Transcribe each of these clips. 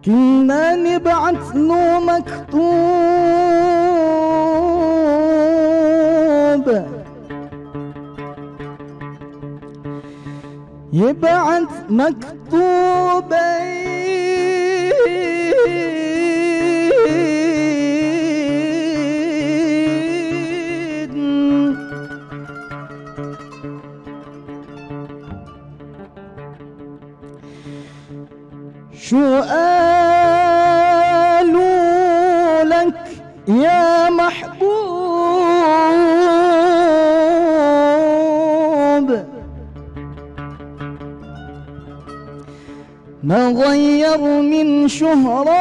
كنا نبعث له مكتوب، يبعث مكتوب شو قالوا لك يا محبوب؟ ما غير من شهرين،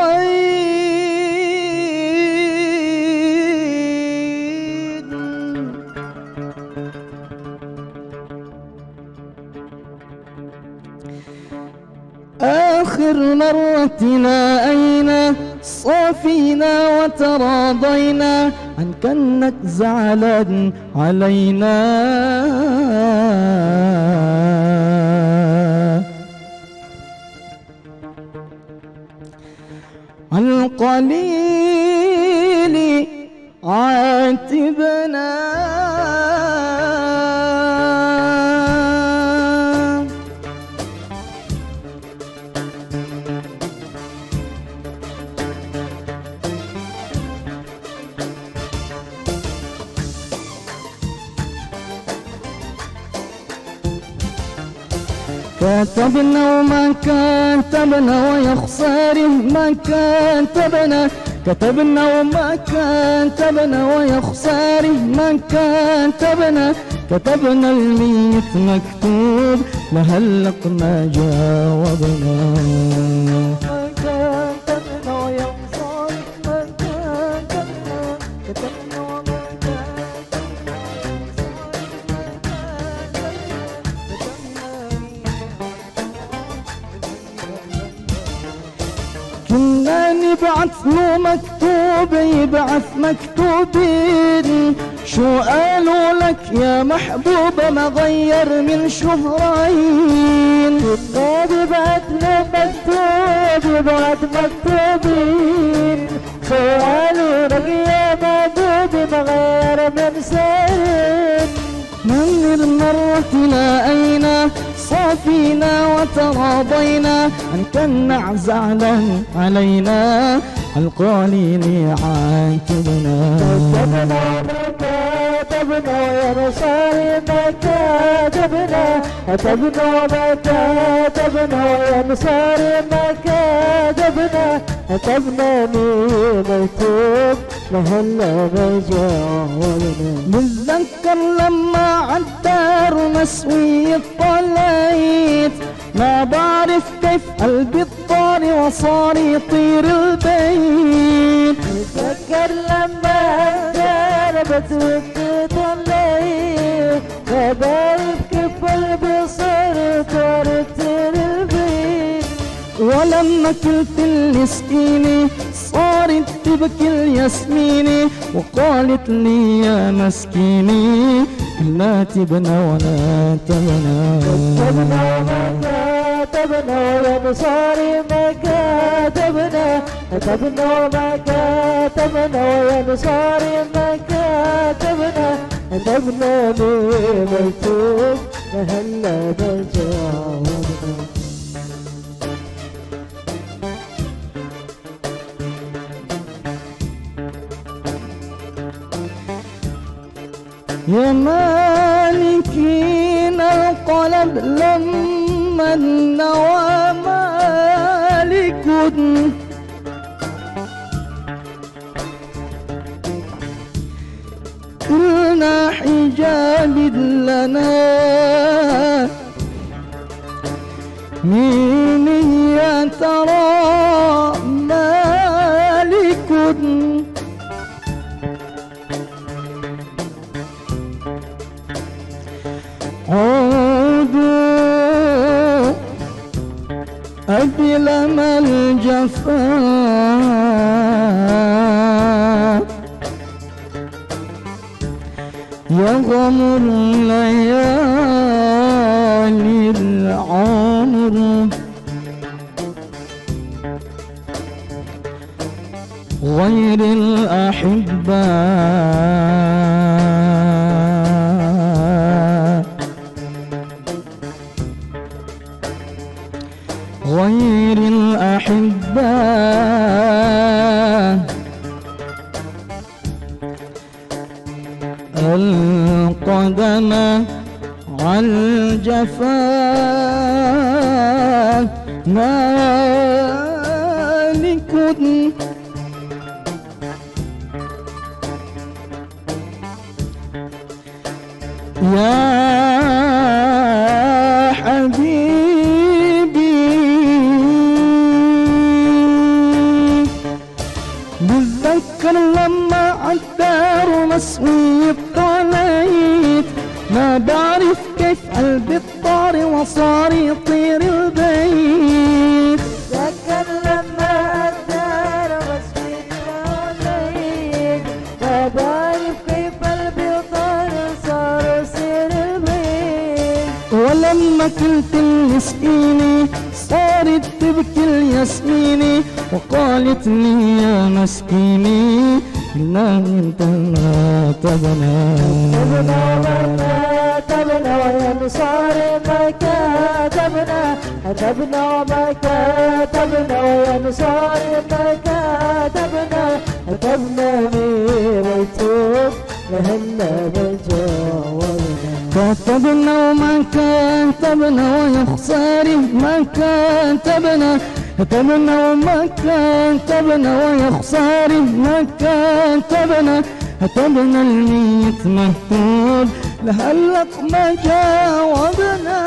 آخر مرة تلاقينا صافينا وتراضينا عن كأنك زعلان علينا. القليل عاتبنا كتبنا وما كتبنا ويا خساره ما كتبنا، كتبنا وما كتبنا ويا خساره ما كتبنا، كتبنا الميت مكتوب لهلق ما جاوبنا. كنا نبعث له مكتوب، يبعث مكتوبين شو قالوا لك يا محبوبة؟ ما غير من شهرين. كنا نبعث له مكتوب، يبعث مكتوبين شو قالوا لك يا محبوبة؟ ما غير من سنين. من المرة تلاقينا صافينا وتراضينا عن كنا زعلان علينا، القليل عاتبنا. كتبنا ما كتبنا يا نصاري ما كتبنا، كتبنا ما كتبنا يا نصاري ما كتبنا، كتبنا مكتوب لهلا ما جاوبنا. بتذكر لما عالدار مسوي طلعت، ما بعرف كيف قلبي اضطر وصار يطير البيت. بتذكر لما عالدار مسوي طلعت، ما بعرف كيف قلبي صار يطير البيت. ولما كلت السكينة صارت تبكي الياسمينة، وقالت لي يا مسكينة لا تبنى ولا تبنى. كتبنا ما كتبنا يا نصاري ما كتبنا، كتبنا ما كتبنا يا نصاري ما كتبنا، كتبنا مكتوب لهلا ما جاوبنا. يا مالكين القلب لما النوى مالك، كلنا حجاب لنا مين يا ترى مالك. عودوا أبلم الجفاء، يا غمر ليالي العمر، غير الأحباء غير الأحباء القدم على الجفا مالك يا حبيبي بتذكر لما عالدار مسؤول طلعت ما بعرف كيف قلبي الطار وصار يطير البيت. تذكر لما عالدار مسؤول طلعت ما بعرف كيف قلبي طار صار يصير البيت. ولما كنت المسكينة صارت تبكي الياسمينة وقالت لي يا مسكينة إنا انت ما تبنى ويا نصار ما كتبنا كتبنا وما كتبنا ويا نصار ما كتبنا كتبنا ميرتوب لهلا بجاوبنا كتبنا وما كتبنا ويا خساري ما كتبنا كتبنا وما كتبنا ويا خساري ما كتبنا كتبنا الميت مكتوب لهلق ما جاوبنا